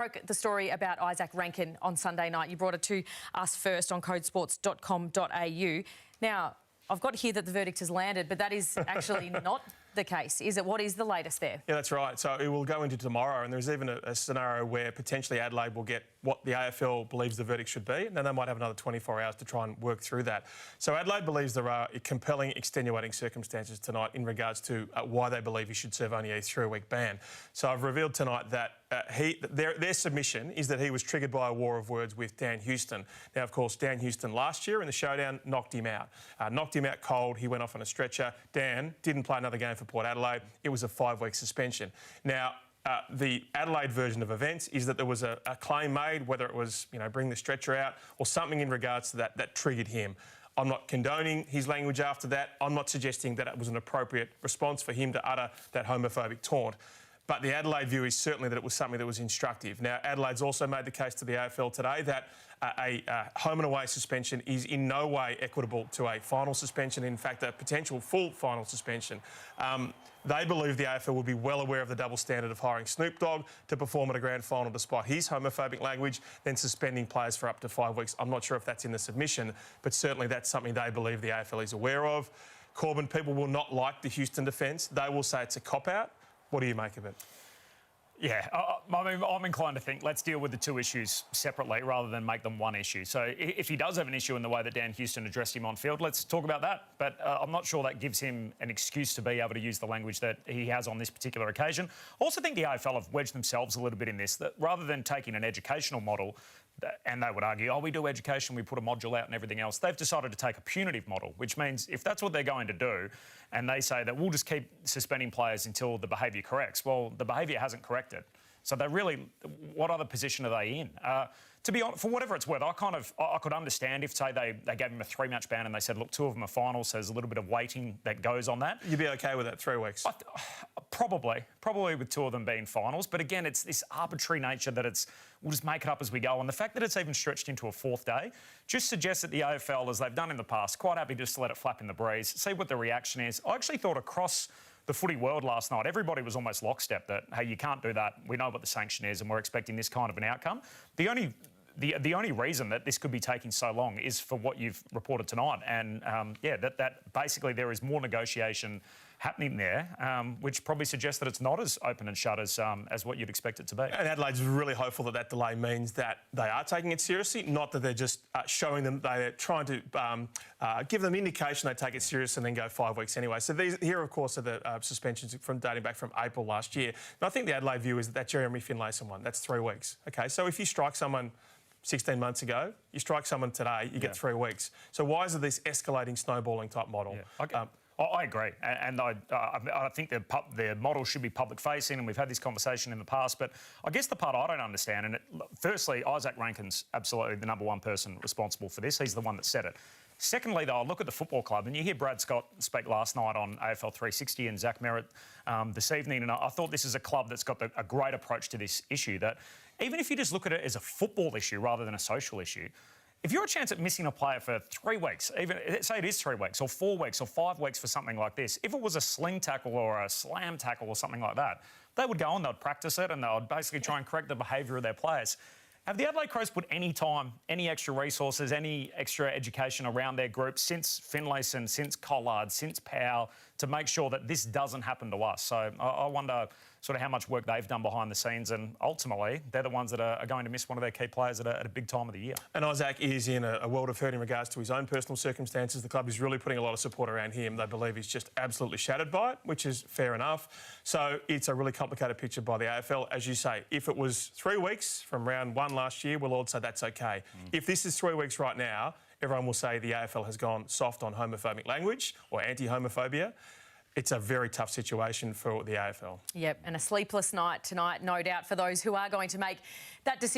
Broke the story about Izak Rankine on Sunday night. You brought it to us first on codesports.com.au. Now, I've got here that the verdict has landed, but that is actually not the case, is it? What is the latest there? Yeah, that's right. So it will go into tomorrow, and there's even a scenario where potentially Adelaide will get what the AFL believes the verdict should be, and then they might have another 24 hours to try and work through that. So Adelaide believes there are compelling extenuating circumstances tonight in regards to why they believe he should serve only a 3-week ban. So I've revealed tonight that their submission is that he was triggered by a war of words with Dan Houston. Now, of course, Dan Houston last year in the showdown knocked him out. Knocked him out cold. He went off on a stretcher. Dan didn't play another game for Port Adelaide. It was a 5-week suspension. Now, the Adelaide version of events is that there was a claim made, whether it was, bring the stretcher out or something in regards to that triggered him. I'm not condoning his language after that. I'm not suggesting that it was an appropriate response for him to utter that homophobic taunt. But the Adelaide view is certainly that it was something that was instructive. Now, Adelaide's also made the case to the AFL today that a home and away suspension is in no way equitable to a final suspension, in fact, a potential full final suspension. They believe the AFL would be well aware of the double standard of hiring Snoop Dogg to perform at a grand final despite his homophobic language, then suspending players for up to 5 weeks. I'm not sure if that's in the submission, but certainly that's something they believe the AFL is aware of. Corbin, people will not like the Houston defence. They will say it's a cop-out. What do you make of it? Yeah, I'm inclined to think let's deal with the two issues separately rather than make them one issue. So if he does have an issue in the way that Dan Houston addressed him on field, let's talk about that. But I'm not sure that gives him an excuse to be able to use the language that he has on this particular occasion. I also think the AFL have wedged themselves a little bit in this, that rather than taking an educational model, and they would argue, oh, we do education, we put a module out and everything else. They've decided to take a punitive model, which means if that's what they're going to do, and they say that we'll just keep suspending players until the behaviour corrects, well, the behaviour hasn't corrected. So they really, what other position are they in? To be honest, for whatever it's worth, I could understand if, say, they gave him a 3-match ban and they said, look, 2 of them are finals, so there's a little bit of weighting that goes on that. You'd be okay with that 3 weeks? Probably with 2 of them being finals. But again, it's this arbitrary nature that we'll just make it up as we go. And the fact that it's even stretched into a 4th day just suggests that the AFL, as they've done in the past, quite happy just to let it flap in the breeze, see what the reaction is. I actually thought across the footy world last night, everybody was almost lockstep that, hey, you can't do that. We know what the sanction is and we're expecting this kind of an outcome. The only reason that this could be taking so long is for what you've reported tonight. And, that basically there is more negotiation happening there, which probably suggests that it's not as open and shut as what you'd expect it to be. And Adelaide's really hopeful that delay means that they are taking it seriously, not that they're just showing them, they're trying to give them indication they take it serious and then go 5 weeks anyway. So here, of course, are the suspensions from dating back from April last year. And I think the Adelaide view is that Jeremy Finlayson one, that's 3 weeks. OK, so if you strike someone 16 months ago, you strike someone today, you get 3 weeks. So why is it this escalating snowballing type model? Yeah. Okay. I agree, and I think the model should be public-facing, and we've had this conversation in the past, but I guess the part I don't understand, and firstly, Izak Rankine's absolutely the #1 person responsible for this. He's the one that said it. Secondly, though, I look at the football club, and you hear Brad Scott speak last night on AFL 360 and Zach Merritt this evening, and I thought this is a club that's got a great approach to this issue, that even if you just look at it as a football issue rather than a social issue, if you're a chance at missing a player for 3 weeks, even say it is 3 weeks or 4 weeks or 5 weeks for something like this, if it was a sling tackle or a slam tackle or something like that, they would go on, they'd practice it and they would basically try and correct the behaviour of their players. Have the Adelaide Crows put any time, any extra resources, any extra education around their group since Finlayson, since Collard, since Powell to make sure that this doesn't happen to us? So I wonder sort of how much work they've done behind the scenes, and ultimately they're the ones that are going to miss one of their key players at a big time of the year. And Izak is in a world of hurt in regards to his own personal circumstances. The club is really putting a lot of support around him. They believe he's just absolutely shattered by it, which is fair enough. So it's a really complicated picture by the AFL. As you say, if it was 3 weeks from round 1 last year, we'll all say that's okay. If this is 3 weeks right now, everyone will say the AFL has gone soft on homophobic language or anti-homophobia. It's a very tough situation for the AFL. Yep, and a sleepless night tonight, no doubt, for those who are going to make that decision.